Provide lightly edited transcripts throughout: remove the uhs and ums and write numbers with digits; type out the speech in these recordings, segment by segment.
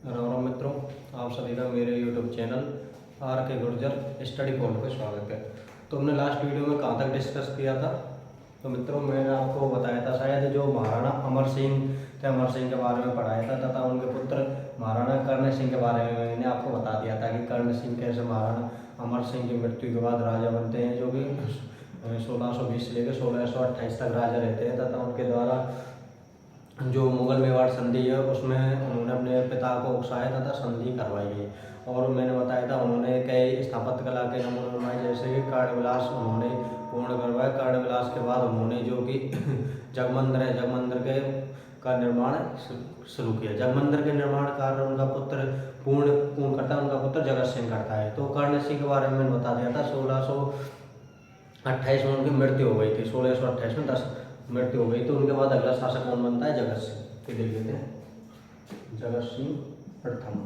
राम राम मित्रों, आप सभी का मेरे यूट्यूब चैनल आर के गुर्जर स्टडी पॉइंट पर स्वागत है। तो हमने लास्ट वीडियो में कहाँ तक डिस्कस किया था? तो मित्रों, मैंने आपको बताया था शायद जो महाराणा अमर सिंह थे, अमर सिंह के बारे में पढ़ाया था तथा उनके पुत्र महाराणा कर्ण सिंह के बारे में मैंने आपको बता दिया था कि कर्ण सिंह कैसे महाराणा अमर सिंह की मृत्यु के बाद राजा बनते हैं, जो कि 1620 से लेकर 1628 तक राजा रहते हैं तथा उनके द्वारा जो मुगल मेवाड़ संधि है उसमें उन्होंने अपने पिता को उकसाया तथा संधि करवाई गई। और मैंने बताया था उन्होंने कई स्थापत्य कला के नमूने बनाए, जैसे कि कर्ण विलास उन्होंने पूर्ण करवाया। कर्ण विलास के बाद उन्होंने जो कि जगमंदिर है, जगमंदिर के का निर्माण शुरू किया। जगमंदिर के निर्माण कार्य उनका पुत्र पूर्ण करता है, उनका पुत्र जगत सिंह करता है। तो कर्ण सिंह के बारे में मैंने बता दिया था। 1628 में उनकी मृत्यु हो गई थी, 1628 में मृत्यु हो गई। तो उनके बाद अगला शासक कौन बनता है? जगत सिंह। ये देख लेते हैं, जगत सिंह प्रथम।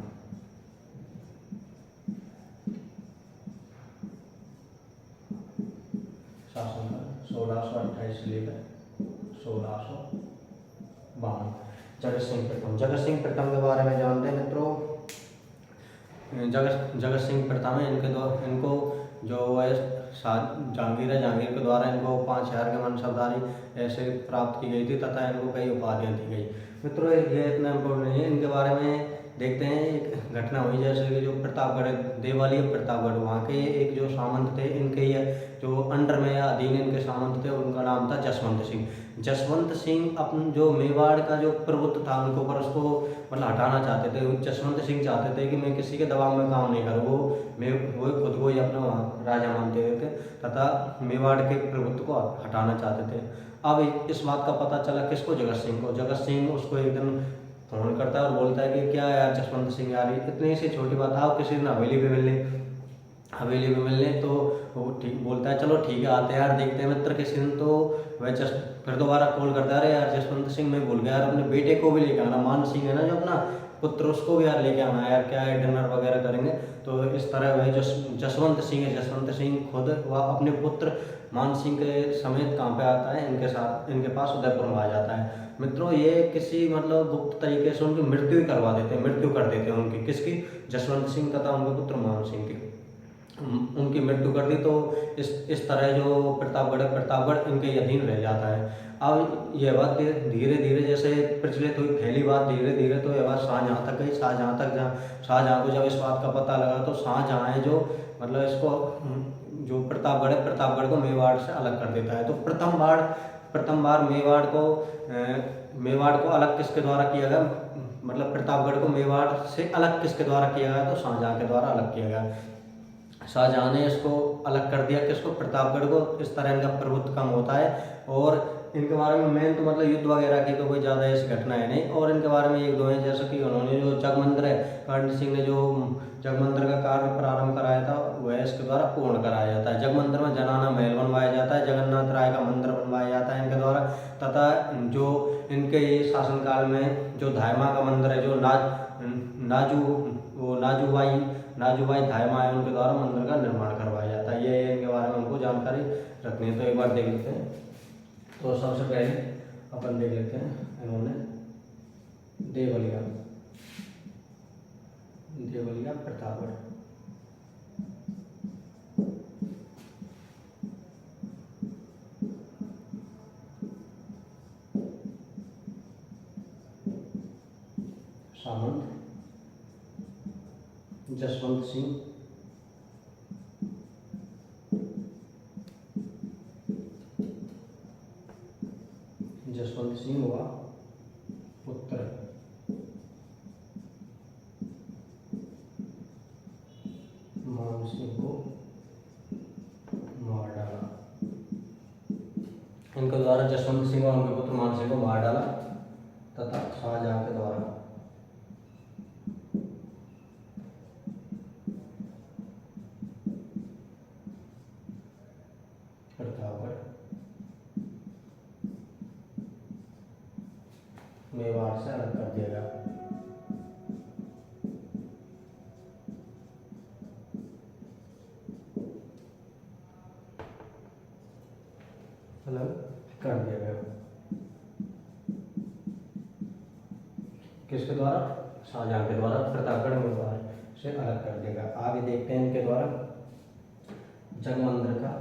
शासनकाल 1628 से लेकर 1652। जगत सिंह प्रथम। जगत सिंह प्रथम के बारे में जानते हैं मित्रों। जगत सिंह प्रथम है, इनको जो है जहांगीर है, जहांगीर के द्वारा इनको 5000 के मनसबदारी ऐसे प्राप्त की गई थी तथा इनको कई उपाधियां दी गई। मित्रों, ये इतना इम्पोर्टेंट नहीं है। इनके बारे में देखते हैं, एक घटना हुई जैसे कि जो प्रतापगढ़, देवाली प्रतापगढ़, वहाँ के एक जो सामंत थे, इनके जो अंडर में या अधीन इनके सामंत थे, उनका नाम था जसवंत सिंह। जसवंत सिंह अपन जो मेवाड़ का जो प्रभुत्व था उनके ऊपर, उसको मतलब हटाना चाहते थे। जसवंत सिंह चाहते थे कि मैं किसी के दबाव में काम नहीं करूँ। वो खुद को ही अपना राजा मानते थे तथा मेवाड़ के प्रभुत्व को हटाना चाहते थे। अब इस बात का पता चला किसको? जगत सिंह को। जगत सिंह उसको एक दिन फोन करता है और बोलता है कि क्या यार जसवंत सिंह यार, इतनी सी छोटी बात, आओ किसी दिन हवेली पे मिलने। तो वो ठीक बोलता है, चलो ठीक है आते हैं यार, देखते हैं मित्र किसी दिन। तो वह फिर दोबारा कॉल करता है, अरे यार जसवंत सिंह, मैं भूल गया यार, अपने बेटे को भी लेके आना, मान सिंह है ना जो अपना पुत्र, उसको भी यार लेके आना यार, क्या है डिनर वगैरह करेंगे। तो इस तरह वह जो जसवंत सिंह है, जसवंत सिंह खुद वह अपने पुत्र मान सिंह के समेत कहाँ पे आता है? इनके साथ, इनके पास उदयपुर में आ जाता है। मित्रों, ये किसी मतलब गुप्त तरीके से उनकी मृत्यु ही करवा देते हैं, मृत्यु कर देते हैं उनकी। किसकी? जसवंत सिंह तथा उनके पुत्र मान सिंह की उनकी मृत्यु कर दी। तो इस तरह जो प्रतापगढ़ इनके अधीन रह जाता है। अब यह बात धीरे धीरे जैसे प्रचलित हुई, फैली बात धीरे धीरे, तो यह बात शाहजहाँ तक गई। शाहजहाँ को जब इस बात का पता लगा तो शाहजहाँ है जो मतलब इसको जो प्रतापगढ़ को मेवाड़ से अलग कर देता है। तो प्रथम बार मेवाड़ को अलग किसके द्वारा किया गया? मतलब प्रतापगढ़ को मेवाड़ से अलग किसके द्वारा किया गया? तो शाहजहाँ के द्वारा अलग किया गया। शाहजहाँ ने इसको अलग कर दिया, किसको? प्रतापगढ़ को। इस तरह इनका प्रभुत्व कम होता है। और इनके बारे में मेन तो मतलब युद्ध वगैरह की तो कोई ज़्यादा ऐसी घटना है नहीं। और इनके बारे में एक दो है, जैसे कि उन्होंने जो जगमंदिर है, कर्ण सिंह ने जो जगमंदिर का कार्य प्रारंभ कराया था वह इसके द्वारा पूर्ण कराया जाता है। जगमंदिर में जनाना महल बनवाया जाता है, जगन्नाथ राय का मंदिर बनवाया जाता है इनके द्वारा। तथा जो इनके शासनकाल में जो धायमा का मंदिर है, जो नाजूबाई धायमा है, उनके द्वारा मंदिर का निर्माण करवाया जाता है। ये इनके बारे में हमको जानकारी रखनी है। तो एक बार देख लेते हैं। तो सबसे पहले अपन देख लेते हैं, इन्होंने देवलिया प्रतापगढ़। सामंत जसवंत सिंह हुआ पुत्र मान सिंह को मार डाला। इनके द्वारा जसवंत सिंह और उनके पुत्र मान सिंह को मार डाला तथा शाहजहाँ के द्वारा प्रतापगढ़ मेवाड़ से अलग कर दिया गया। अलग कर दिया गया किसके द्वारा? शाहजहां के द्वारा प्रतापगढ़ मेवाड़ से अलग कर देगा। आगे देखते हैं इनके द्वारा जगमंदिर का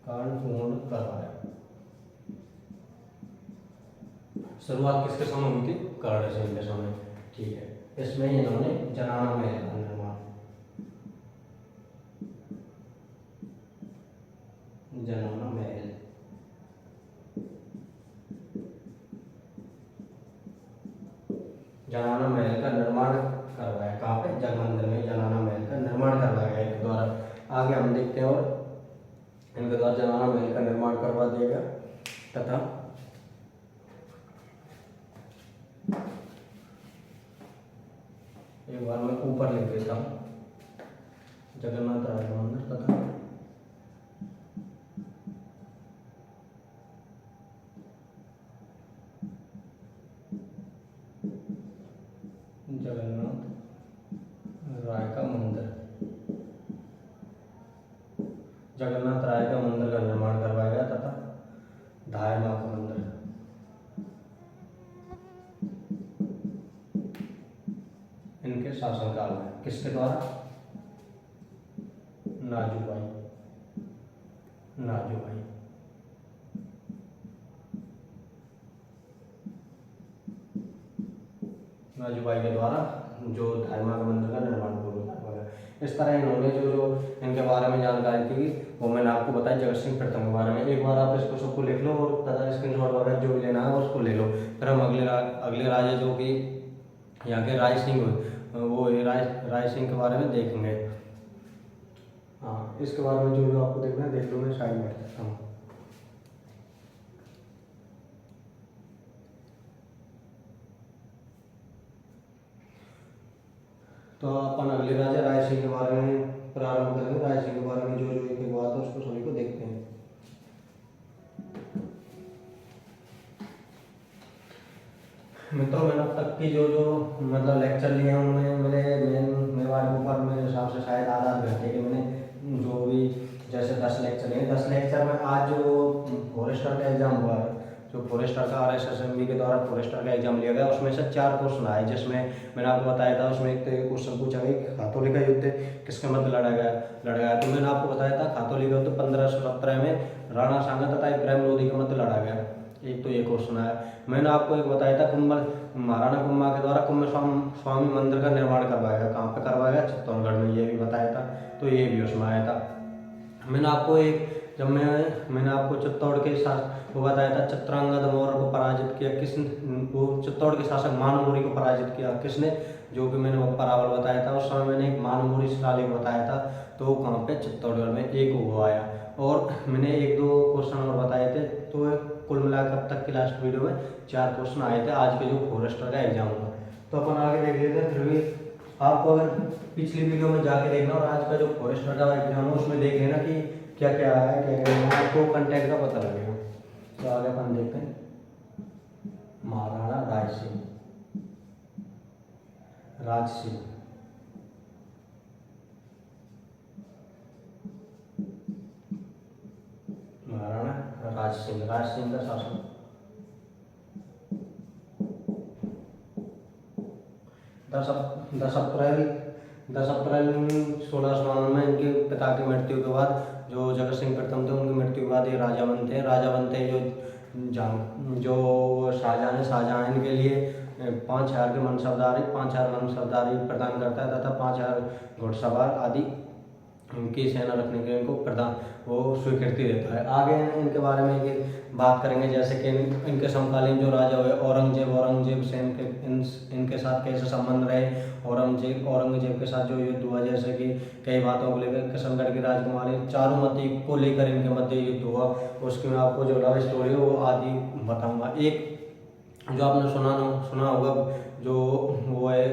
कारणपूर्ण करवाया। शुरुआत किसके समय हुई थी? कर्ण सिंह के समय। ठीक है, इसमें इन्होंने जनाना महल का निर्माण, जनाना महल, जनाना महल का निर्माण करवाया। कहाँ पे? जगमंदिर में जनाना महल का निर्माण करवाया गया इनके द्वारा। आगे हम देखते हैं और इनके द्वारा जनाना महल का निर्माण करवा दिया गया तथा एक बार मैं ऊपर लिख देता हूँ, जगन्नाथ राज मंदिर तथा जगन्नाथ राय का मंदिर, जगन्नाथ राय का मंदिर का निर्माण करवाया गया तथा धाय माँ का मंदिर, इनके शासनकाल में। किसके द्वारा? नाजूभाई, नाजूभाई। नाजूभाई के द्वारा जो धाय माँ के मंदिर का निर्माण पूर्ण करवाया। इस तरह इन्होंने जो इनके बारे में जानकारी थी वो मैंने आपको बताई जगत सिंह प्रथम के बारे में। एक बार आप इसको सबको लिख लो और तथा स्क्रीनशॉट वगैरह जो भी लेना है उसको ले लो। फिर हम अगले राजा जो कि यहाँ के राय सिंह, वो राय सिंह के बारे में देखेंगे। हाँ, इसके बारे में जो आपको देखना है देख लो, मैं साइड में रखता हूँ। तो अपन अगले राजा राय सिंह के बारे में प्रारंभ करेंगे। राय सिंह के बारे में जो एक एक बात है उसको सभी को देखते हैं। मित्रों, मैंने अब तक की जो मतलब लेक्चर लिए हैं उनमें मेरे मेवाड़ के ऊपर मेरे हिसाब से शायद आधा घंटे के मैंने जो भी जैसे 10 लेक्चर लिए, 10 लेक्चर में आज जो फॉरेस्टर का एग्जाम हुआ है, जो फॉरेस्टर का RSSMB के द्वारा फॉरेस्टर का एग्जाम लिया गया, उसमें से 4 क्वेश्चन आए, जिसमें मैंने आपको बताया था उसमें एक क्वेश्चन पूछा गया कि खातौली का युद्ध किसके मध्य लड़ा गया। तो मैंने आपको बताया था खातौली का युद्ध 1517 में राणा सांगा तथा इब्राहिम लोधी के मध्य लड़ा गया। एक तो ये क्वेश्चन आया। मैंने आपको एक बताया था महाराणा कुंभा के द्वारा कुंभ स्वामी मंदिर का निर्माण करवाया गया। कहाँ पे करवाया गया? चित्तौड़गढ़ में, ये भी बताया था। तो ये भी उसमें आया था। मैंने आपको जब मैंने आपको चित्तौड़ के साथ वो बताया था, चित्रांगद मौर्य को पराजित किया किसने? वो चित्तौड़ के शासक मानमोरी को पराजित किया किसने? जो कि मैंने परावल बताया था। उस समय मैंने एक मानमोरी शिलालेख बताया था, तो कहाँ पे? चित्तौड़गढ़ में एक वो आया। और मैंने 1-2 क्वेश्चन और बताए थे। तो कुल मिलाकर अब तक की लास्ट वीडियो में 4 क्वेश्चन आए थे आज के जो फॉरेस्टर का एग्जाम हुआ। तो अपन आगे देख लेते हैं। फिर भी आपको अगर पिछली वीडियो में जाके देखना और आज का जो फॉरेस्टर का एग्जाम है उसमें देख लेना कि क्या क्या आया है, क्या क्या आपको कंटेंट का पता लगेगा। तो आगे अपन देखते हैं महाराणा राय सिंह, राज सिंह। महाराणा राज सिंह का शासन 10 अप्रैल 1692 में इनके पिता की मृत्यु के बाद, जो जगत सिंह प्रथम थे उनकी मृत्यु के बाद ये राजा बनते जो शाहजहां इनके लिए 5000 के मनसबदारी 5000 मनसबदारी प्रदान करता है तथा 5000 घुड़सवार आदि उनकी सेना रखने के इनको प्रदान वो स्वीकृति देता है। आगे इनके बारे में एक बात करेंगे, जैसे कि इनके समकालीन जो राजा हुए औरंगजेब से इनके साथ कैसे संबंध रहे। औरंगजेब के साथ जो युद्ध हुआ, जैसे कि कई बातों को लेकर किशनगढ़ की राजकुमारी चारुमती को लेकर इनके मध्य युद्ध हुआ, उसकी मैं आपको जो लव स्टोरी है वो आदि बताऊँगा। एक जो आपने सुना होगा जो वो है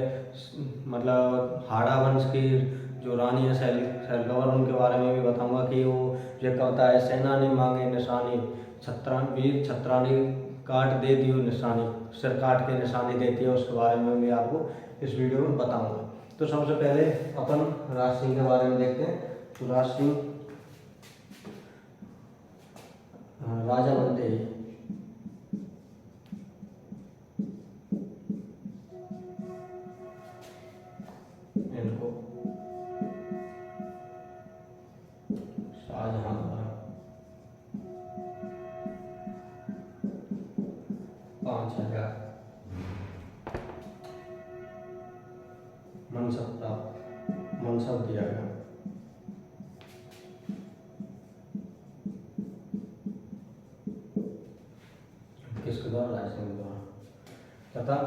मतलब हाड़ा वंश की जो रानी है सैलकवर, उनके बारे में भी बताऊंगा कि वो जो कविता है, सेना ने मांगे निशानी वीर छत्रानी काट दे दियो निशानी, सिर काट के निशानी देती है, उसके बारे में भी आपको इस वीडियो में बताऊंगा। तो सबसे पहले अपन राज सिंह के बारे में देखते हैं। तो राज सिंह राजा बनते ही इनको शाहजहां द्वारा 5,000 मनसब दिया गया। किसके द्वारा? राज सिंह के द्वारा, तथा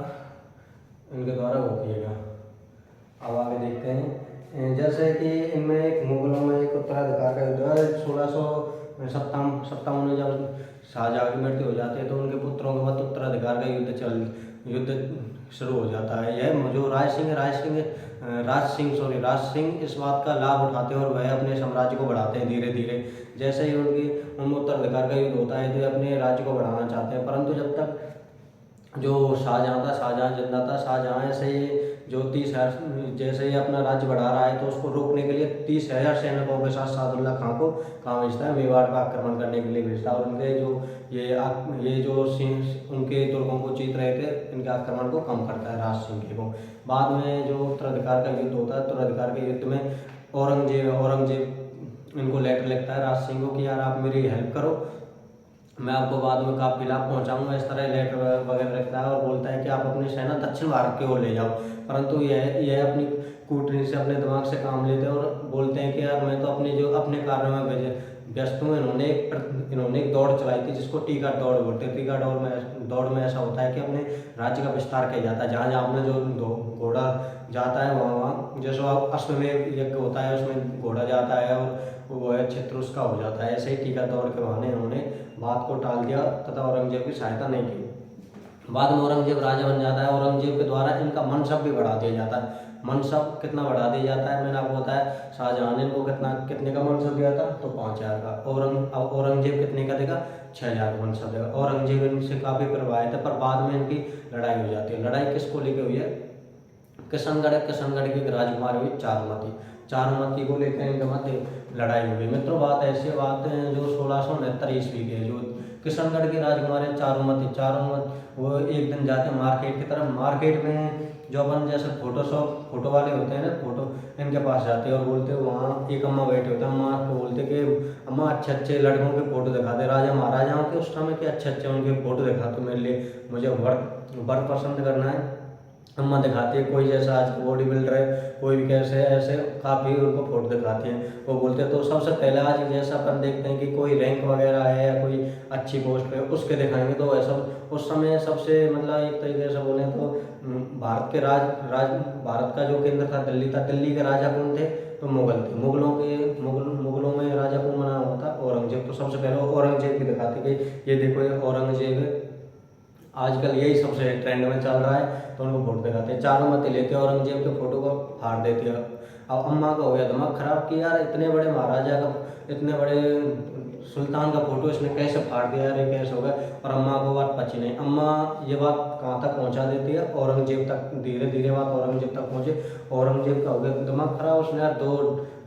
इनके द्वारा वो किएगा। अब आगे देखते हैं, जैसे कि इनमें एक मुगलों में एक उत्तराधिकार का युद्ध है। 1657 में जब शाहजहां की मृत्यु हो जाती है तो उनके पुत्रों के बाद उत्तराधिकार का युद्ध शुरू हो जाता है। यह जो राज सिंह इस बात का लाभ उठाते हैं और वह अपने साम्राज्य को बढ़ाते हैं धीरे धीरे। जैसे ही उनमें उत्तराधिकार का युद्ध होता है तो ये अपने राज्य को बढ़ाना चाहते हैं, परंतु जब तक जो शाहजहां जिंदा था, शाहजहां ऐसे ही जो 30,000 जैसे ही अपना राज्य बढ़ा रहा है तो उसको रोकने के लिए 30,000 सैनिकों के साथ सादुल्ला खां को कहाँ भेजता है? मेवाड़ का आक्रमण करने के लिए भेजता है और उनके जो उनके दुर्गों को जीत रहे थे इनके आक्रमण को कम करता है राज सिंह को। बाद में जो उत्तराधिकार का युद्ध होता है, उत्तराधिकार के युद्ध में औरंगजेब इनको लेटर लिखता है राज सिंह को कि यार आप मेरी हेल्प करो, मैं आपको बाद में काफी लाभ पहुंचाऊंगा। इस तरह लेटर वगैरह रखता है और बोलता है कि आप अपनी सेना दक्षिण भारत की ओर ले जाओ। परंतु यह अपनी कूटनीति से, अपने दिमाग से काम लेते हैं और बोलते हैं कि यार मैं तो अपने कार्यों में व्यस्त हूँ। इन्होंने एक दौड़ चलाई थी जिसको टीका दौड़ बोलते हैं। टीका दौड़ में ऐसा होता है कि अपने राज्य का विस्तार किया जाता है। जहाँ जहाँ अपने जो घोड़ा जाता है वहाँ जैसे अश्वमेध यज्ञ होता है उसमें घोड़ा जाता है और वो क्षेत्र उसका हो जाता है। ऐसे ही टीका दौड़ के बहाने इन्होंने बात को टाल दिया तथा औरंगजेब की सहायता नहीं की। बाद में औरंगजेब राजा बन जाता है। औरंगजेब के द्वारा इनका मनसब भी बढ़ा दिया जाता है। मनसब कितना बढ़ा दिया जाता है? मैंने आपको बताया शाहजहां ने इनको कितने का मनसब दिया था? तो 5,000 का। औरंगजेब कितने का देगा? 6,000 का मनसब देगा। औरंगजेब इनसे काफी प्रभावित है, पर बाद में इनकी लड़ाई हो जाती है। लड़ाई किसको लेकर हुई है? किशनगढ़ की राजकुमारी हुई चारुमती को लेकर इनके मध्य लड़ाई हो गई। मित्रों, बात है जो 1669 ईस्वी के जो किशनगढ़ की राजकुमारी चारुमती वो एक दिन जाते हैं मार्केट की तरफ। मार्केट में जो अपन जैसे फोटो वाले होते हैं ना, फोटो इनके पास जाते हैं और बोलते हैं, वहाँ एक अम्मा बैठे होते हैं। अम्मा को बोलते कि अम्मा अच्छे लड़कों के फोटो दिखा दे, राजा महाराजाओं के उस समय के अच्छे उनके फोटो दिखा तो मेरे लिए, मुझे वर पसंद करना है। अम्मा दिखाती है कोई जैसा आज बॉडी बिल्डर है, कोई भी कैसे ऐसे काफ़ी उनको फोटो दिखाती हैं। वो बोलते हैं तो सबसे पहले आज जैसा अपन देखते हैं कि कोई रैंक वगैरह है या कोई अच्छी पोस्ट पे उसके दिखाएंगे। तो ऐसा उस समय सबसे मतलब एक तरीके से बोलें तो भारत का जो केंद्र था दिल्ली था। दिल्ली के राजा कौन थे? तो मुगल थे। मुगलों में राजा कौन बना हुआ था? औरंगजेब। तो सबसे पहले औरंगजेब की दिखाती कि ये देखो ये औरंगजेब है, आजकल यही सबसे ट्रेंड में चल रहा है, तो उनको फोटो दिखाते हैं। चारुमती लेते हैं औरंगजेब के फोटो को फाड़ देती है। अब अम्मा का हो गया दिमाग खराब कि यार इतने बड़े महाराजा का, इतने बड़े सुल्तान का फोटो इसने कैसे फाड़ दिया, यार ये कैसे हो गया। और अम्मा को बात पची नहीं। अम्मा ये बात कहाँ तक पहुँचा देती है? औरंगजेब तक। धीरे धीरे बात औरंगजेब तक पहुँचे। औरंगजेब का हो गया दिमाग खराब, उसने यार 2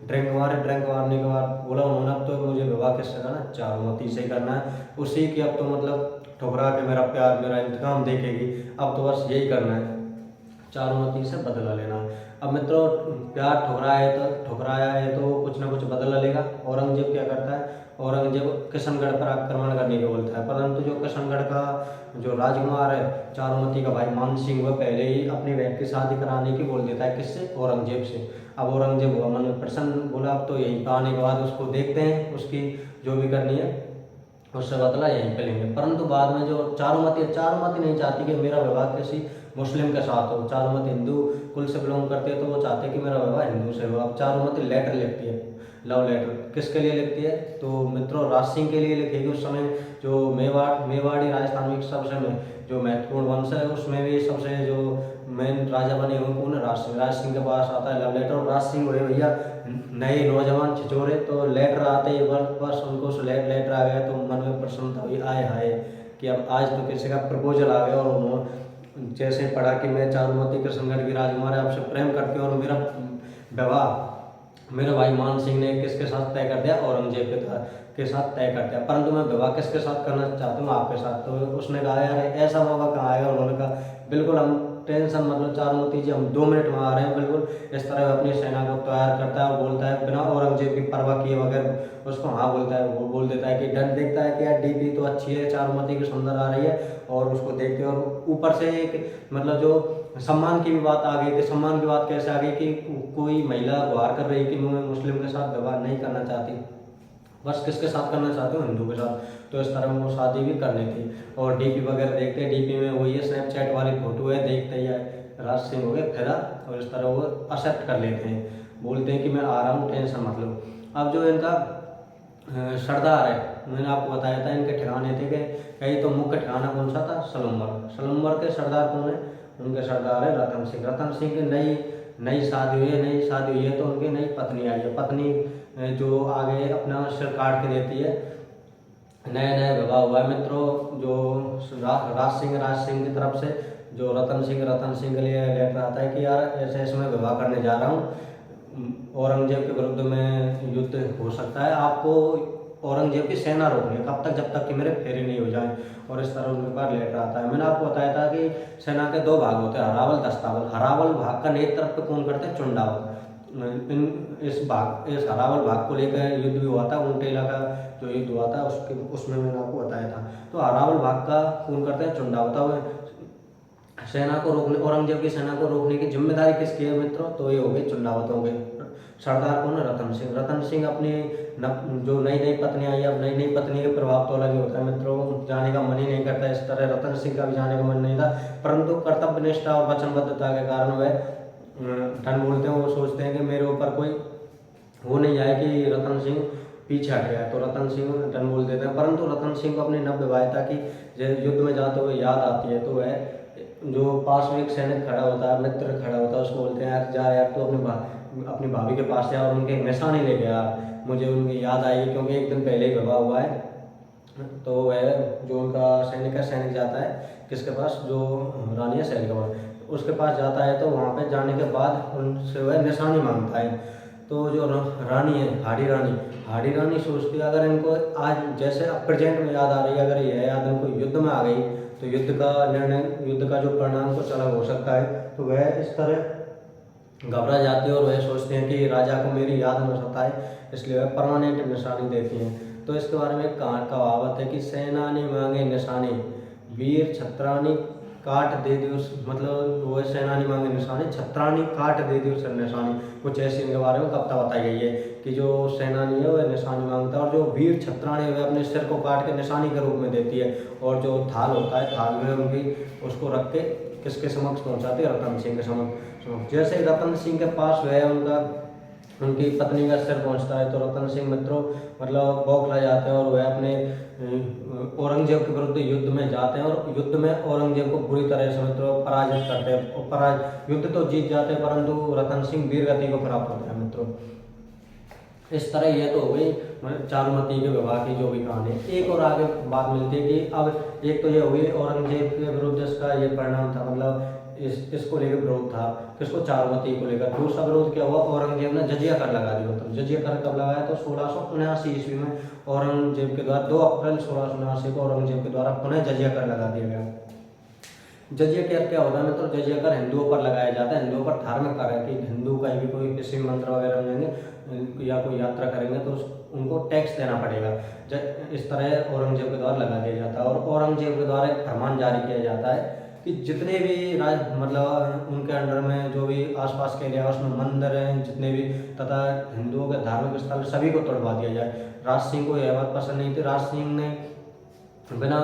ड्रिंक मारने के बाद बोला उन्होंने अब तो मुझे विवाह किससे करना है? चारुमती से करना है। उसी की अब तो मतलब ठुकरा के मेरा प्यार मेरा इंतकाम देखेगी, अब तो बस यही करना है, चारुमती से बदला लेना है। अब मित्रों, प्यार ठुकराया है तो कुछ ना कुछ बदला लेगा। औरंगजेब क्या करता है? औरंगजेब किशनगढ़ पर आक्रमण करने को बोलता है, परंतु जो किशनगढ़ का जो राजकुमार है चारुमती का भाई मान सिंह, वह पहले ही अपनी बहन की शादी कराने की बोल देता है। किससे? औरंगजेब से। अब औरंगजेब हुआ मन में प्रसन्न, बोला अब तो यहीं पर आने के बाद उसको देखते हैं, उसकी जो भी करनी है उससे बदला यहीं पे लेंगे। परंतु बाद में जो चारुमती नहीं चाहती कि मेरा विवाह किसी मुस्लिम के साथ हो। चारुमती हिंदू कुल से बिलोंग करते हैं तो वो चाहते हैं कि मेरा विवाह हिंदू से हो। अब चारुमती लेटर लिखती है, लव लेटर। किसके लिए लिखती है? तो मित्रों राज सिंह के लिए लिखेगी। उस समय जो मेवाड़ी राजस्थान में सबसे जो महत्वपूर्ण वंश है उसमें भी सबसे जो मेन राजा बने हुए कौन है? राज सिंह के पास आता है लव लेटर। और राज सिंह हुए भैया नए नौजवान छिछोरे, तो लेटर आते ही बस उनको उस लेटर आ गया तो मन में प्रसन्नता हुई, आए हाय कि अब आज तो किसी का प्रपोजल आ गया। और उन्होंने जैसे पढ़ा कि मैं चारुमती किशनगढ़ की राजकुमारी आपसे प्रेम करती हूँ और मेरा विवाह मेरे भाई मान सिंह ने किसके साथ तय कर दिया, औरंगजेब के साथ तय कर दिया, परंतु मैं विवाह किसके साथ करना चाहता हूँ, आपके साथ। तो उसने कहा यार ऐसा मौका कहाँ आएगा। उन्होंने कहा बिल्कुल हम टेंशन मतलब चारुमती जी हम 2 मिनट में आ रहे हैं। बिल्कुल इस तरह अपनी सेना को तैयार करता है और बोलता है बिना औरंगजेब की परवाह किए बगैर उसको हाँ बोलता है। वो बोल देता है कि डर देखता है कि यार डीपी तो अच्छी है, चारुमती की सुंदर आ रही है, और उसको देखते और ऊपर से एक मतलब जो सम्मान की भी बात आ गई थी। सम्मान की बात कैसे आ गई कि कोई महिला गुहार कर रही कि मैं मुस्लिम के साथ व्यवहार नहीं करना चाहती, बस किसके साथ करना चाहती हूँ, हिंदू के साथ। तो इस तरह वो शादी भी करनी थी। और डीपी वगैरह देखते हैं, डीपी में वही है स्नैपचैट वाली फोटो है, देखते ही राज सिंह हो गए फिदा, और इस तरह वो एक्सेप्ट कर लेते हैं, बोलते हैं कि मैं आ रहा हूँ टेंशन मत लो। अब जो इनका सरदार है, मैंने आपको बताया था इनके ठिकाने थे कि कहीं, तो मुख्य ठिकाना कौन सा था, सलम्बर। सलम्बर के सरदार कौन है, उनके सरदार है रतन सिंह। रतन सिंह की नई नई शादी हुई है, नई शादी हुई है तो उनकी नई पत्नी आई है। पत्नी जो आगे अपना सिर काट के देती है। नया नया विवाह हुआ है मित्रों। जो राज सिंह की तरफ से जो रतन सिंह के लिए लेटर आता है कि यार ऐसे ऐसे मैं विवाह करने जा रहा हूँ, औरंगजेब के विरुद्ध में युद्ध हो सकता है, आपको औरंगजेब की सेना रोकनी है कब तक, जब तक कि मेरे फेरे नहीं हो जाएं। और इस तरह उनके पास लेटर आता है। मैंने आपको बताया था कि सेना के 2 भाग होते हैं, हरावल दस्तावल। हरावल भाग का नेतृत्व कौन करते हैं, चुंडावल। इस हरावल भाग को लेकर युद्ध भी हुआ था, ऊंटेला का जो युद्ध हुआ था उसमें मैंने आपको बताया था। तो हरावल भाग का कौन करते हैं, चुंडावल। सेना को रोकने, औरंगजेब की सेना को रोकने की जिम्मेदारी किसकी है मित्रों, तो ये हो गई चुंडावतों के। सरदार कौन है, रतन सिंह। रतन सिंह अपनी जो नई नई पत्नी आई, अब नई नई पत्नी के प्रभाव तो अलग ही होता है मित्रों, जाने का मन ही नहीं करता। इस तरह रतन सिंह का भी जाने का मन नहीं था, परंतु कर्तव्य निष्ठा और वचनबद्धता के कारण वह ठन बोलते हैं, वो सोचते हैं कि मेरे ऊपर कोई वो नहीं आए कि रतन सिंह पीछे हट गया, तो रतन सिंह टन बोल देते हैं। परंतु रतन सिंह को अपनी नवविवाहिता की युद्ध में जाते हुए याद आती है, तो वह जो पास में एक सैनिक खड़ा होता है, मित्र खड़ा होता है, उसको बोलते हैं यार जा यार तो अपनी भाभी के पास जा और उनके एक निशानी ले गया, मुझे उनकी याद आएगी क्योंकि एक दिन पहले ही विवाह हुआ है। तो वह जो उनका सैनिक जाता है किसके पास, जो रानी है शैलकमल, उसके पास जाता है। तो वहाँ पे जाने के बाद उनसे वह निशानी मांगता है। तो जो रानी है हाड़ी रानी सोचती है अगर इनको आज जैसे अब प्रेजेंट में याद आ रही है, अगर यह याद इनको युद्ध में आ गई तो युद्ध का निर्णय, युद्ध का जो परिणाम कुछ अलग हो सकता है। तो वह इस तरह घबरा जाती है और वह सोचते हैं कि राजा को मेरी याद न सताए, इसलिए वह परमानेंट निशानी देती हैं। तो इसके बारे में एक कहावत है कि सेनानी मांगे निशानी, वीर छत्रानी काट दे दी उस, मतलब वो सेनानी मांगे निशानी, छत्रानी काट दे दी उस निशानी। कुछ ऐसी इनके बारे में कविता बताई गई है कि जो सेनानी है वह निशानी मांगता है, और जो वीर छत्राणी है वह अपने सिर को काट के निशानी के रूप में देती है। और जो थाल होता है, थाल में उनकी उसको रख के किसके समक्ष पहुंचाती है, रतन सिंह के समक्ष। जैसे ही रतन सिंह के पास वह उनकी पत्नी का सिर पहुंचता है, तो रतन सिंह मित्रों मतलब बौखला जाते हैं और वह अपने औरंगजेब के विरुद्ध युद्ध में जाते हैं, और युद्ध में औरंगजेब को बुरी तरह से मित्रों पराजित करते हैं। और युद्ध तो जीत जाते हैं, परंतु रतन सिंह वीरगति को प्राप्त होते हैं मित्रों। इस तरह यह तो हो गई चारुमती के विवाह की जो भी कहानी है। एक और आगे बात मिलती है कि अब एक तो ये हो गई औरंगजेब के विरुद्ध इसका ये परिणाम था, मतलब इसको लेकर विरोध था, किसको, चारुमती को लेकर। दूसरा विरोध क्या हुआ, औरंगजेब ने जजिया कर लगा दिया। मतलब जजिया कर कब लगाया, तो 1679 ईस्वी में औरंगजेब के द्वारा 2 अप्रैल 1679 को औरंगजेब के द्वारा पुनः जजिया कर लगा दिया गया। जजिया कर क्या होता है, तो जजिया कर हिंदुओं पर लगाया जाता है, हिंदुओं पर धार्मिक कर है कि हिंदू कहीं भी कोई किसी मंत्र वगैरह जाएंगे या कोई यात्रा करेंगे तो उनको टैक्स देना पड़ेगा। इस तरह औरंगजेब के द्वारा लगा दिया जाता है। और औरंगजेब के द्वारा एक फरमान जारी किया जाता है कि जितने भी मतलब उनके अंडर में जो भी आसपास के एरिया उसमें मंदिर हैं जितने भी, तथा हिंदुओं के धार्मिक स्थल सभी को तोड़वा दिया जाए। राज सिंह को यह बात पसंद नहीं थी। राज सिंह ने बिना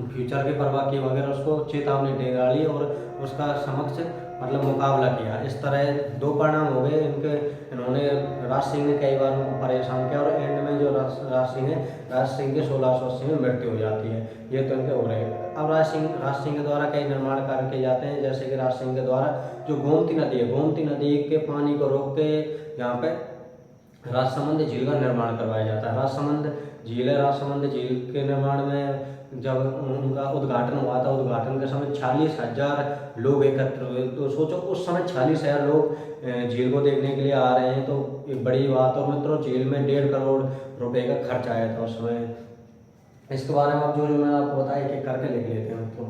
फ्यूचर की परवाह किए वगैरह उसको चेतावनी दे डाली और उसका समक्ष मतलब मुकाबला किया। इस तरह 2 परिणाम हो गए इनके। इन्होंने राज सिंह ने कई बार उनको परेशान किया और एंड में जो राज सिंह की 1680 में मृत्यु हो जाती है। ये तो इनके हो रहे हैं। अब राज सिंह के द्वारा कई निर्माण कार्य किए जाते हैं, जैसे कि राज सिंह के द्वारा जो गोमती नदी है, गोमती नदी के पानी को रोक के यहाँ पे राजसमंद झील का निर्माण करवाया जाता है। राजसमंद झील है, राजसमंद झील के निर्माण में जब उनका उद्घाटन हुआ था, उद्घाटन के समय 40,000 लोग एकत्र हुए। तो सोचो उस समय 40,000 लोग झील को देखने के लिए आ रहे हैं, तो एक बड़ी बात। और मित्रों झील में 1.5 करोड़ रुपए का खर्च आया था उस समय। इसके बारे में अब जो जो मैंने आपको बताया एक एक करके लिख लेते हैं मित्रों।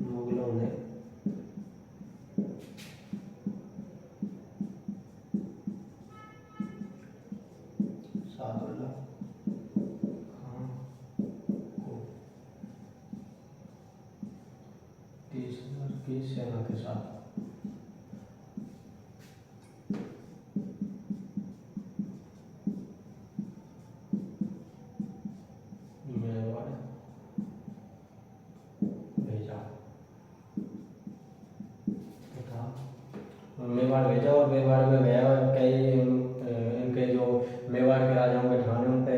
मुगलों ने सादुल्ला खान को 30,000 की सेना के साथ मेवाड़ भेजा तथा मेवाड़ भेजा। और मेवाड़ में गया कई इनके जो मेवाड़ के राजाओं के ठिकाने उन पे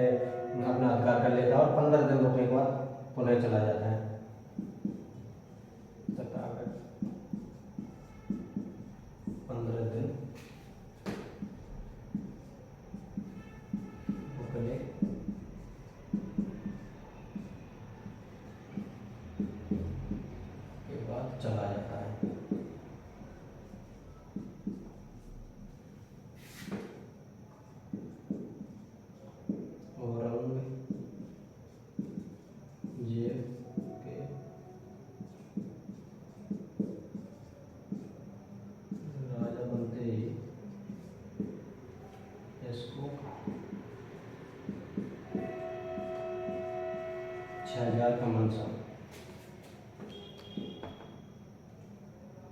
अपना अधिकार कर लेता है और 15 दिन रुकने के बाद पुनः चला जाता है। तथा 15 दिन रुकने के बाद चला जाता है। औरंगजेब के राजा बनते ही इसको 6,000 का मनसब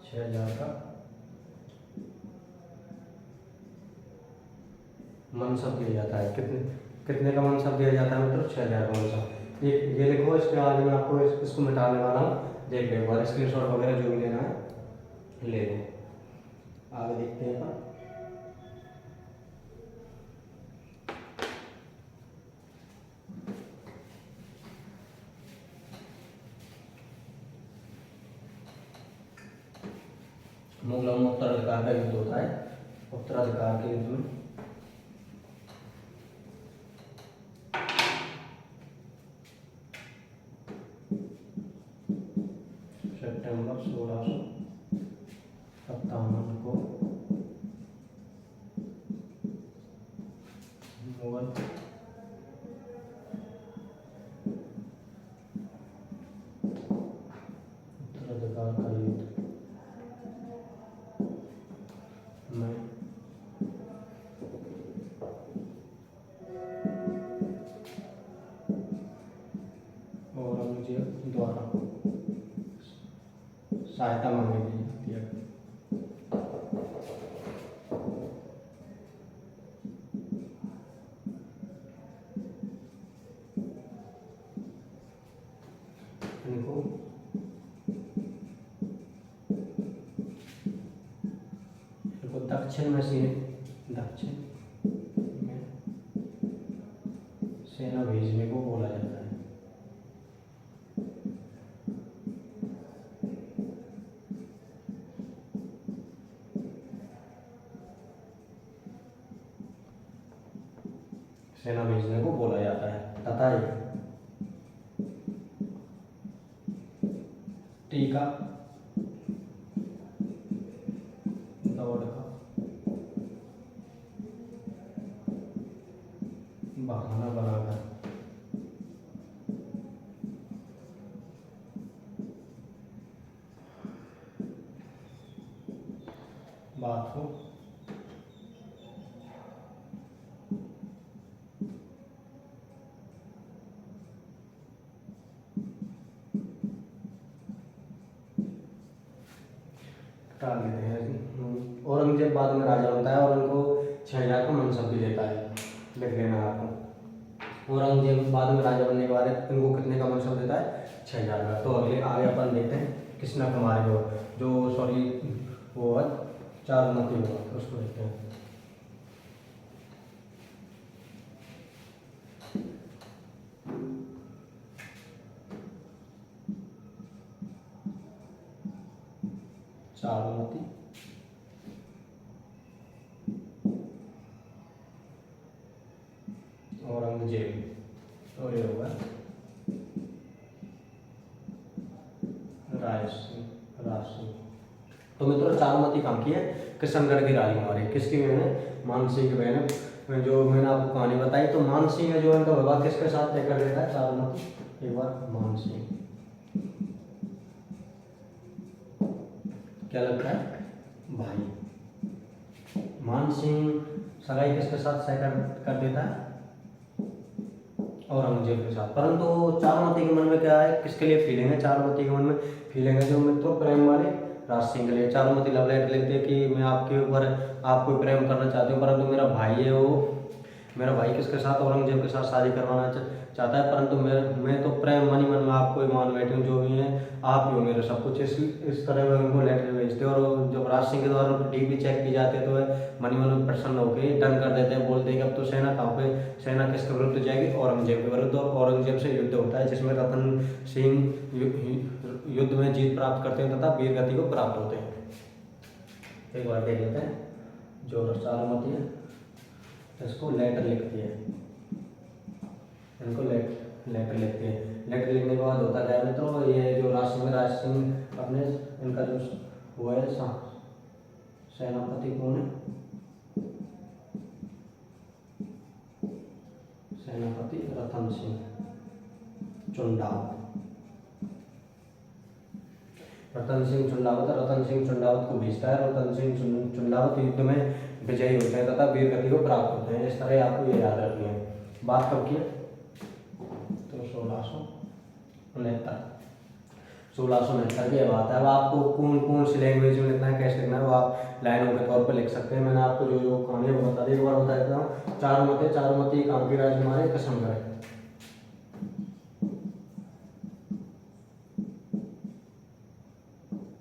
6,000 का मनसब दिया जाता है। कितने कितने का मनसब दिया जाता है मतलब 6,000 का मनसब। ये लिखो, इसके आगे मैं आपको इसको मिटाने वाला हूँ, देख लो एक बार। स्क्रीनशॉट वगैरह जो भी लेना है ले लो। आगे देखते हैं अपन। मुगलों में उत्तराधिकार का युद्ध होता है। उत्तराधिकार के युद्ध में सितंबर 1657 को मुगल उत्तराधिकार का युद्ध में औरंगजेब द्वारा सहायता मांगी गई जाती है। इनको दक्षिण में सेना भेजने को बोला जाता है। सेना भेजने को बोला जाता है। तथा टीका दौड़ का बहाना बनाकर बात को टाल देते हैं। औरंगजेब बाद में राजा बनता है और उनको 6,000 का मनसब भी देता है। लिख लेना आपको। औरंगजेब बाद में राजा बनने के बाद इनको कितने का मनसब देता है? 6,000 का। तो अगले आगे अपन देखते हैं कृष्णा कुमारी को, जो सॉरी वो 4 उन्नति हुआ, उसको देखते हैं। चारुमती औरंगजेब, तो ये होगा राय सिंह, राज सिंह। तो मित्रों चारुमती कहाँ की है? किशनगढ़ की राजकुमारी। किसकी बहन है? मानसिंह की बहन है। जो मैंने आपको कहानी बताई, तो मानसिंह जो इनका विवाह किसके साथ तय कर देता है? चारुमती एक बार मानसिंह, क्या लगता है? भाई। मानसिंह सगाई किसके साथ तय कर देता है? औरंगजेब के साथ। परंतु चारुमती के मन में क्या है? किसके लिए फीलिंग है? चारुमती के मन में फीलिंग है जो मित्रों प्रेम वाले राज सिंह के लिए। चारुमती लव लेटर लिखती है कि मैं आपके ऊपर आपको प्रेम करना चाहती हूँ, परंतु मेरा भाई है वो, मेरा भाई किसके साथ? औरंगजेब के साथ शादी करवाना चाहता है, परंतु मैं तो प्रेम मनी मन में आपको ही मान बैठी हूँ, जो भी है आप ही हो मेरे सब कुछ। इस तरह वह उनको लेटर भेजते हैं। और जब राज सिंह के द्वारा डीपी चेक की जाती है तो वह मनी मन में प्रसन्न होकर डन कर देते हैं, बोलते हैं कि अब तो सेना कहाँ पे, सेना किसके विरुद्ध जाएगी? औरंगजेब के विरुद्ध। और औरंगजेब से युद्ध होता है जिसमें रतन सिंह युद्ध में जीत प्राप्त करते हैं तथा वीर गति को प्राप्त होते हैं। एक बार देख लेते हैं। जो चारुमती है इसको लेटर लिखती है, इनको लेटर लिखती है। लेटर लिखने के बाद होता क्या है? तो ये जो राज सिंह अपने इनका जो वो है सेनापति कौन है? सेनापति रतन सिंह चुंडावत। रतन सिंह चुंडावत को भेजता है। रतन सिंह चुंडावत युद्ध में विजयी होते हैं तथा वीर गति को प्राप्त होते हैं। इस तरह आपको ये याद रखनी है। बात कब की? तो 1669 की बात है। अब आपको कौन सी लैंग्वेज में लिखना है, कैसे लिखना है, वो आप लाइनों के तौर पर लिख सकते हैं। मैंने आपको जो कहानी है वो बता दी, एक बार बता देता हूँ। चारुमती कहाँ की राजकुमारी? किशनगढ़।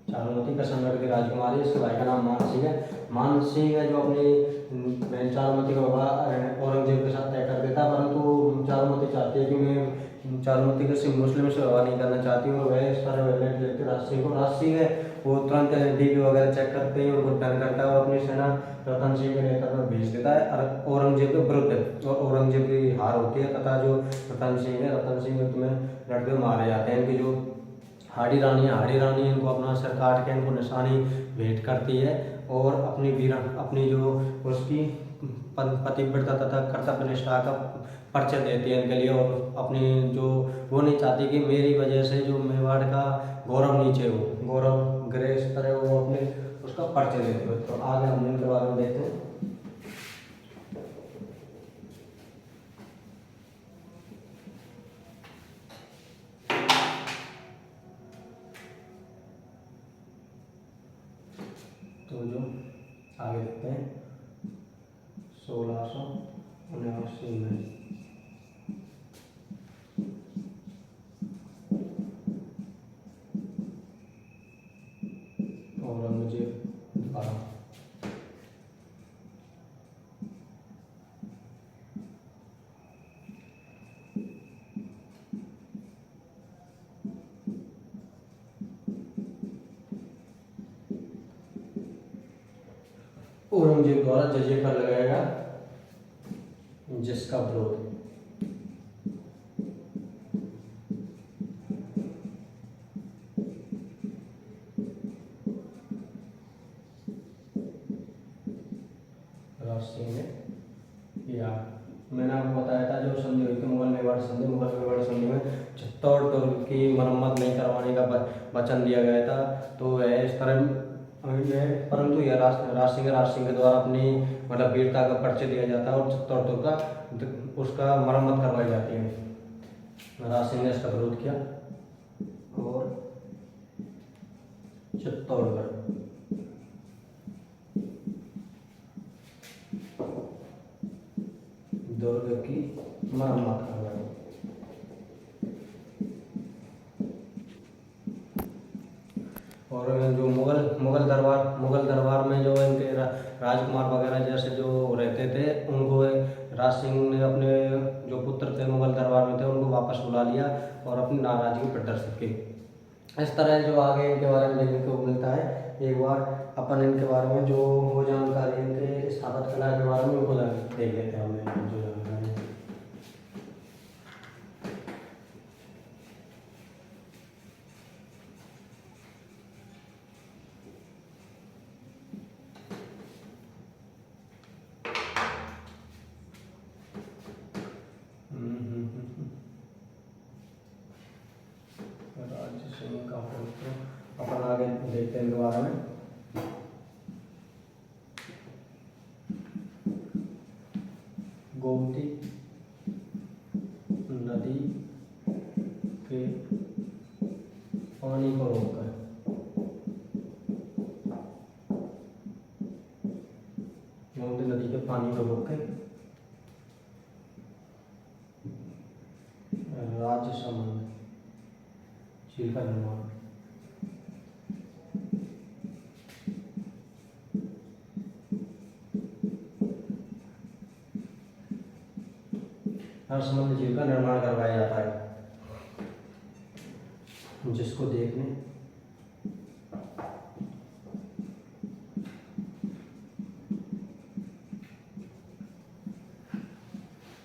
चारुमती किशनगढ़ की राजकुमारी। इसके भाई का नाम मानसिंह है। मानसिंह है जो अपनी बहन चारुमती का विवाह औरंगजेब के साथ तय कर देता है, परंतु चारुमती चाहती है कि मैं चारुमती के सिर्फ मुस्लिम से विवाह नहीं करना चाहती हूँ। वह इस तरह लेटर लिखते राज सिंह को। राज सिंह है वो तुरंत डीपी वगैरह चेक करते हैं, उनको डन करता है और अपनी सेना रतन सिंह के नेतृत्व में भेज देता है औरंगजेब के विरुद्ध। और औरंगजेब की हार होती है तथा जो रतन सिंह युद्ध में लड़ते हुए मारे जाते हैं। इनकी जो हाड़ी रानी इनको अपना सर काट के इनको निशानी भेंट करती है और अपनी जो उसकी पतिव्रता तथा कर्तव्य निष्ठा का परिचय देती है इनके लिए। और अपनी जो वो नहीं चाहती कि मेरी वजह से जो मेवाड़ का गौरव नीचे हो, गौरव गिरे, इस तरह वो अपने उसका परिचय देते हो। तो आगे हम इनके बारे में देखते हैं। तो जो आगे देखते हैं 1679 में औरंगजेब द्वारा जजिया कर लगाएगा जिसका विरोध राज सिंह ने किया। मैंने आपको बताया था जो संधि हुई थी मुगल मेवाड़ संधि में चित्तौड़ दुर्ग की मरम्मत नहीं करवाने का वचन दिया गया था। तो वह इस तरह परंतु यह राज सिंह के द्वारा अपनी मतलब वीरता का परिचय दिया जाता है और चित्तौड़ दुर्ग का उसका मरम्मत करवाई जाती है। राज सिंह ने इसका विरोध किया और चित्तौड़गढ़ दुर्ग की मरम्मत करवाई। और जो मुगल दरबार में जो इनके राजकुमार वगैरह जैसे जो रहते थे उनको राज सिंह ने अपने जो पुत्र थे मुगल दरबार में थे उनको वापस बुला लिया और अपनी नाराजगी प्रदर्शित की। इस तरह जो आगे इनके बारे में देखने को मिलता है। एक बार अपन इनके बारे में जो वो जानकारी इनके स्थापत्य कला के बारे में वो देख लेते हैं हमें जो जानकारी है। राज्य सिंह का पुत्र, अपन आगे देखते हैं इनके बारे में। गोमती नदी के पानी को रोककर गोमती नदी के पानी को रोककर राज्य संबंध झील का निर्माण। राजसमंद झील का निर्माण करवाया जाता है, जिसको देखने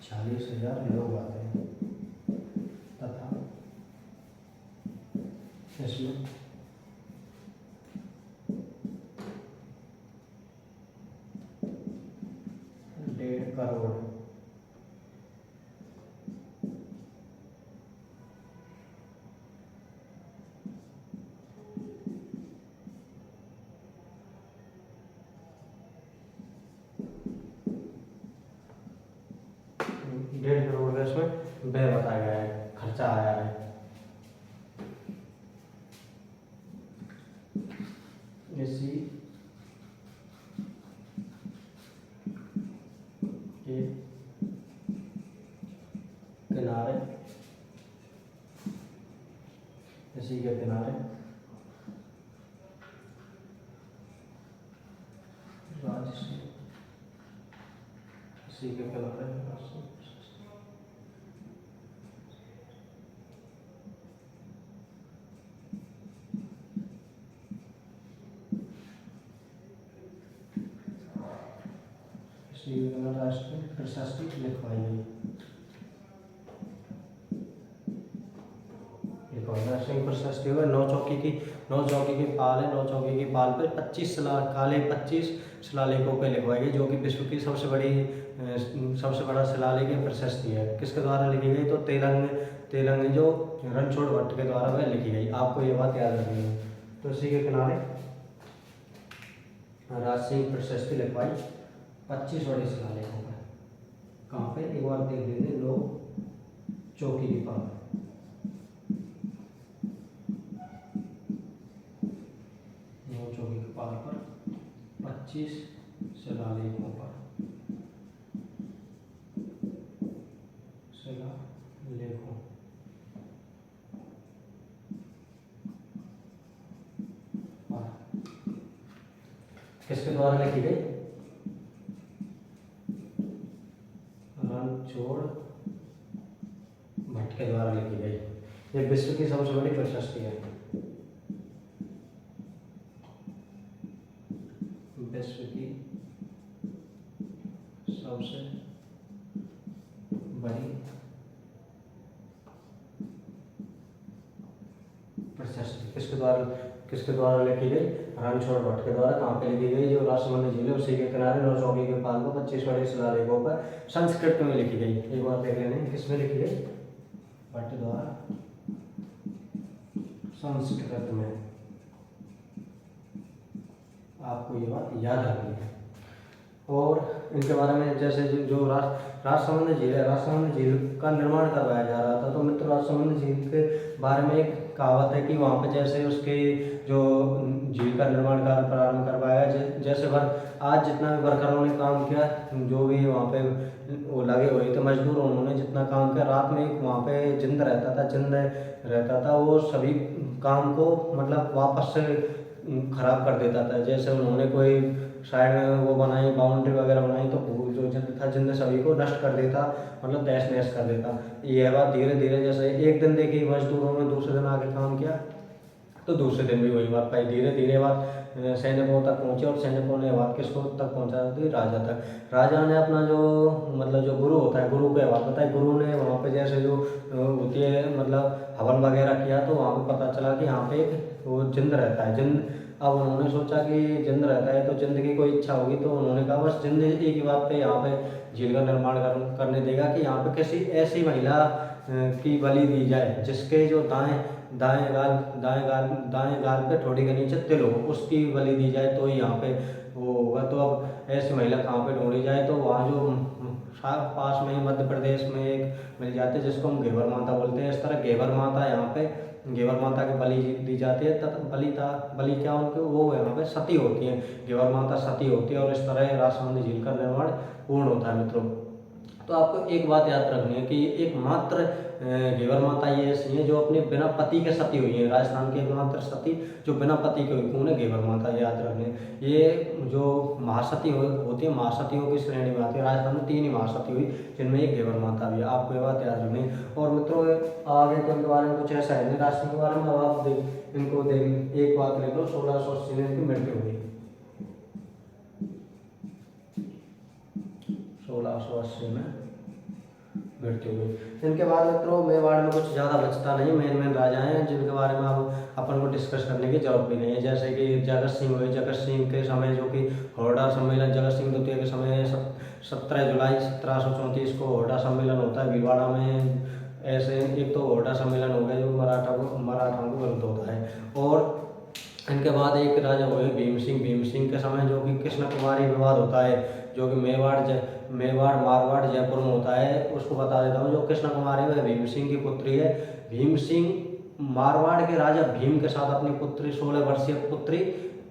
40,000 लोग आते हैं तथा इसमें 1.5 करोड़ का इसमें व्यय बताया गया है, खर्चा आया है। इसी के किनारे राज्य इसी के किनारे राष्ट्रीय प्रशासनिक लिखवाई गई। राष्ट्रीय प्रशस्ति हुआ 9 चौकी की पाल है। 9 चौकी की पाल पे 25 शिलालेखों पे लिखवाई गई, जो कि विश्व की सबसे बड़ा शिलालेख की प्रशस्ति है। किसके द्वारा लिखी गई? तो तेलंग जो रणछोड़ भट्ट के द्वारा वह लिखी गई। आपको ये बात याद रखनी है। तो इसी के किनारे राष्ट्रीय प्रशस्ति लिखवाई 25 बड़े शिलालेखों पर। कहाँ पे? एक बार देख लीजिए, 9 चौकी की पाल, 9 चौकी की पाल पर 25 शिलालेखों पर किसके द्वारा लिखी गई? रणछोड़ भट्ट के द्वारा लिखी गई। ये विश्व की सबसे बड़ी प्रशस्ति है। विश्व की सबसे बड़ी प्रशस्ति किसके द्वारा लिखी गई? रणछोड़ भट्ट के द्वारा। कहाँ पे लिखी गई? जो राजसमंद झील है उसी के किनारे 9 चौकी के पाल को 25 बड़े शिलालेखों पर संस्कृत में लिखी गई। एक बार देख लेंगे किसमें लिखी गई? भट्ट द्वारा संस्कृत में। आपको ये बात याद रखनी है। और इनके बारे में जैसे जो राजसमंद झील है, राजसमंद झील का निर्माण करवाया जा रहा था। तो मित्र, राजसमंद झील के बारे में एक कहावत है कि वहाँ पे जैसे उसके जो झील का निर्माण कार्य प्रारंभ करवाया, जैसे आज जितना भी वर्करों ने काम किया, जो भी वहाँ पे वो लगे हुए थे मजदूर, उन्होंने जितना काम किया, रात में एक वहाँ पे जिंद रहता था। वो सभी काम को मतलब वापस से खराब कर देता था। जैसे उन्होंने कोई साइड में वो बनाई, बाउंड्री वगैरह बनाई, तो जो जिंद था, जिंद सभी को नष्ट कर देता, मतलब तहस नहस कर देता। यह बात धीरे धीरे, जैसे एक दिन देखी मजदूरों ने, दूसरे दिन आके काम किया, तो दूसरे दिन भी वही बात पाई। धीरे धीरे बात सैनिकों तक पहुंची और सैनिकों ने बात किसको तक पहुंचा दी, राजा तक। राजा ने अपना जो मतलब जो गुरु होता है, गुरु को बात बताई। गुरु ने वहाँ पे जैसे जो होती है मतलब हवन वगैरह किया, तो वहाँ पे पता चला कि यहाँ पे एक वो जिंद रहता है। जिंद, अब उन्होंने सोचा कि जिंद रहता है तो जिंद की कोई इच्छा होगी, तो उन्होंने कहा बस जिंद एक ही बात पे यहाँ पे झील का निर्माण करने देगा कि यहाँ पे किसी ऐसी महिला की बलि दी जाए जिसके जो दाएं गाल पे ठोड़ी के नीचे तिल हो, उसकी बलि दी जाए तो ही यहाँ पे वो होगा। तो अब ऐसी महिला कहाँ पे ढूंढी जाए, तो वहाँ जो पास में ही मध्य प्रदेश में एक मिल जाती है जिसको हम घेवर माता बोलते हैं। इस तरह घेवर माता यहाँ पे घेवर माता की बलि दी जाती है। बलि क्या उनके वो यहाँ पे सती होती है, घेवर माता सती होती है, और इस तरह राजसमंद झील का निर्माण पूर्ण होता है मित्रों। तो आपको एक बात याद रखनी है कि एकमात्र घेवर माता ये ऐसी है जो अपने बिना पति के सती हुई है। राजस्थान की एकमात्र सती जो बिना पति के हुई, कौन है, घेवर माता, याद रखने। ये जो महासती होती है, महासतियों की श्रेणी में आती है। राजस्थान में 3 ही महासती हुई जिनमें एक घेवर माता भी है, आपको ये बात याद रखनी। और मित्रों आगे तो इनके बारे में कुछ ऐसा है नहीं राजस्थान के बारे में। अब आप इनको देख एक बात ले लो, 1680 में इनकी मृत्यु हुई, 1680 में मृत्यु हुई। इनके बाद मित्रों मेवाड़ में कुछ ज़्यादा बचता नहीं, मेन राजा हैं जिनके बारे में अब अपन को डिस्कस करने की जरूरत भी नहीं है। जैसे कि जगत सिंह हुए, जगत सिंह के समय जो कि होरडा सम्मेलन, जगत सिंह द्वितीय के समय 17 जुलाई 1734 को होरडा सम्मेलन होता है भीलवाड़ा में। ऐसे एक तो होरडा सम्मेलन हो गया जो मराठाओं को विरुद्ध होता है। और इनके बाद एक राजा हुए भीम सिंह के समय जो कि कृष्ण कुमारी विवाद होता है, जो कि मेवाड़ मारवाड़ जयपुर में होता है। उसको बता देता हूँ, जो कृष्ण कुमारी वह भीम सिंह की पुत्री है। भीम सिंह मारवाड़ के राजा भीम के साथ अपनी पुत्री 16 वर्षीय पुत्री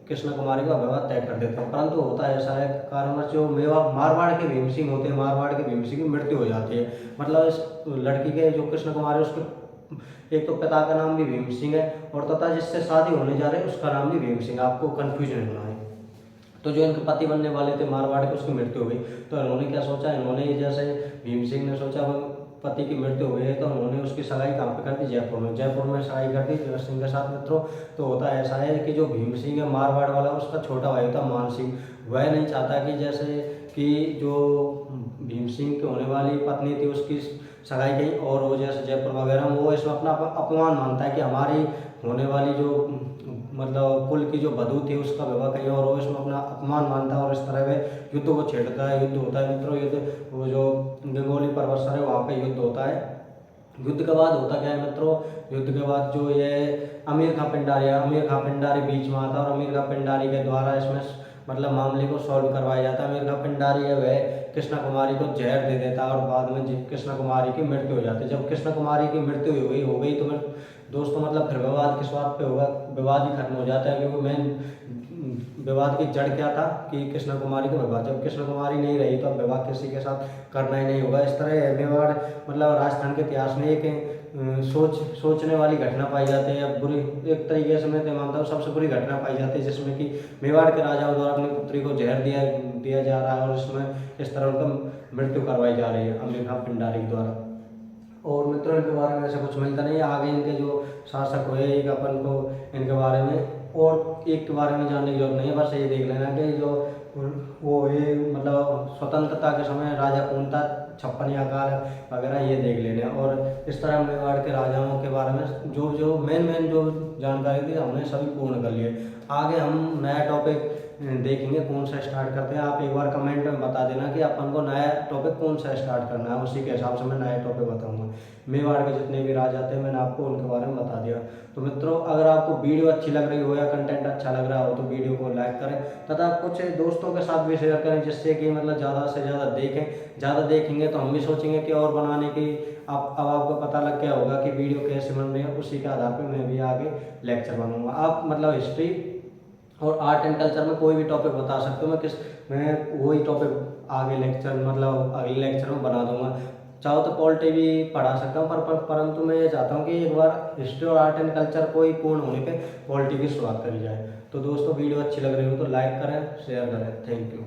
कृष्ण कुमारी का विवाह तय कर देते हैं। परंतु होता ऐसा है कारणवश जो मारवाड़ के भीम सिंह होते हैं, मारवाड़ के भीम सिंह की मृत्यु हो जाती है। मतलब इस लड़की के जो कृष्ण कुमारी उसके एक तो पिता का नाम भी भीम सिंह है और तथा जिससे शादी होने जा रही है उसका नाम भी भीम सिंह, आपको कंफ्यूजन होना है। तो जो इनके पति बनने वाले थे मारवाड़ के, उसकी मृत्यु हो गई। तो इन्होंने क्या सोचा, इन्होंने जैसे भीम सिंह ने सोचा पति की मृत्यु हुई है तो उन्होंने उसकी सगाई कहाँ पे कर दी, जयपुर में सगाई कर दी जगत सिंह के साथ मित्रों। तो होता ऐसा है कि जो भीम सिंह है मारवाड़ वाला, उसका छोटा भाई था मान सिंह। वह नहीं चाहता कि जैसे कि जो भीम सिंह की होने वाली पत्नी थी उसकी सगाई कहीं और हो, जैसे जयपुर वगैरह में, वो इसमें अपना अपमान मानता है कि हमारी होने वाली जो मतलब कुल की जो वधू थी उसका विवाह कहीं और हो, इसमें अपना अपमान मानता है और इस तरह वे युद्ध को छेड़ता है। युद्ध होता है मित्रों, युद्ध वो जो गंगोली पर्वत है वहाँ पे युद्ध होता है। युद्ध के बाद होता क्या है मित्रों, युद्ध के बाद जो ये अमीर खां पिंडारी बीच में आता है और अमीर खां पिंडारी के द्वारा इसमें मतलब मामले को सॉल्व करवाया जाता है। अमीर खां पिंडारी है वह कृष्ण कुमारी को जहर दे देता है और बाद में कृष्ण कुमारी की मृत्यु हो जाती है। जब कृष्ण कुमारी की मृत्यु हो गई तो फिर दोस्तों मतलब फिर विवाद किस बात पे होगा, विवाद ही खत्म हो जाता है। क्योंकि मेन विवाद की जड़ क्या था कि कृष्ण कुमारी का विवाह, जब कृष्ण कुमारी नहीं रही तो अब विवाह किसी के साथ करना ही नहीं होगा। इस तरह मेवाड़ मतलब राजस्थान के इतिहास में एक सोचने वाली घटना पाई जाती है, बुरी एक तरीके से मैं तो मानता हूँ सबसे बुरी घटना पाई जाती है, जिसमें कि मेवाड़ के राजाओं द्वारा अपनी पुत्री को जहर दिया जा रहा है और इसमें इस तरह उनका मृत्यु करवाई जा रही है अमीर खां पिंडारी के द्वारा। और मित्रों इनके बारे में ऐसा कुछ मिलता नहीं है। आगे इनके जो शासक हुए एक अपन को इनके बारे में और एक के बारे में जानने की जरूरत नहीं है, बस ये देख लेना कि जो वो ये मतलब स्वतंत्रता के समय राजा कौन था, 56 आकार वगैरह ये देख लेने। और इस तरह मेवाड़ के राजाओं के बारे में जो मेन जो जानकारी थी हमने सभी पूर्ण कर लिए। आगे हम नया टॉपिक देखेंगे, कौन सा स्टार्ट करते हैं। आप एक बार कमेंट में बता देना कि अपन को नया टॉपिक कौन सा स्टार्ट करना है, उसी के हिसाब से मैं नया टॉपिक बताऊंगा। मेवाड़ के जितने भी राजा थे मैंने आपको उनके बारे में बता दिया। तो मित्रों अगर आपको वीडियो अच्छी लग रही हो या कंटेंट अच्छा लग रहा हो तो वीडियो को लाइक करें तथा कुछ दोस्तों के साथ भी शेयर करें, जिससे कि मतलब ज़्यादा से ज़्यादा ज़्यादा देखेंगे तो हम भी सोचेंगे कि और बनाने की। अब आपको पता लग गया होगा कि वीडियो कैसे बन रही है, उसी के आधार पर मैं भी आगे लेक्चर बनाऊँगा। आप मतलब हिस्ट्री और आर्ट एंड कल्चर में कोई भी टॉपिक बता सकते हो, मैं वही टॉपिक आगे लेक्चर मतलब अगले लेक्चर में बना दूंगा। चाहो तो पॉलिटी भी पढ़ा सकता हूँ परंतु मैं ये चाहता हूँ कि एक बार हिस्ट्री और आर्ट एंड कल्चर को ही पूर्ण होने पे पॉलिटी की शुरुआत करी जाए। तो दोस्तों वीडियो अच्छी लग रही हो तो लाइक करें, शेयर करें। Thank you.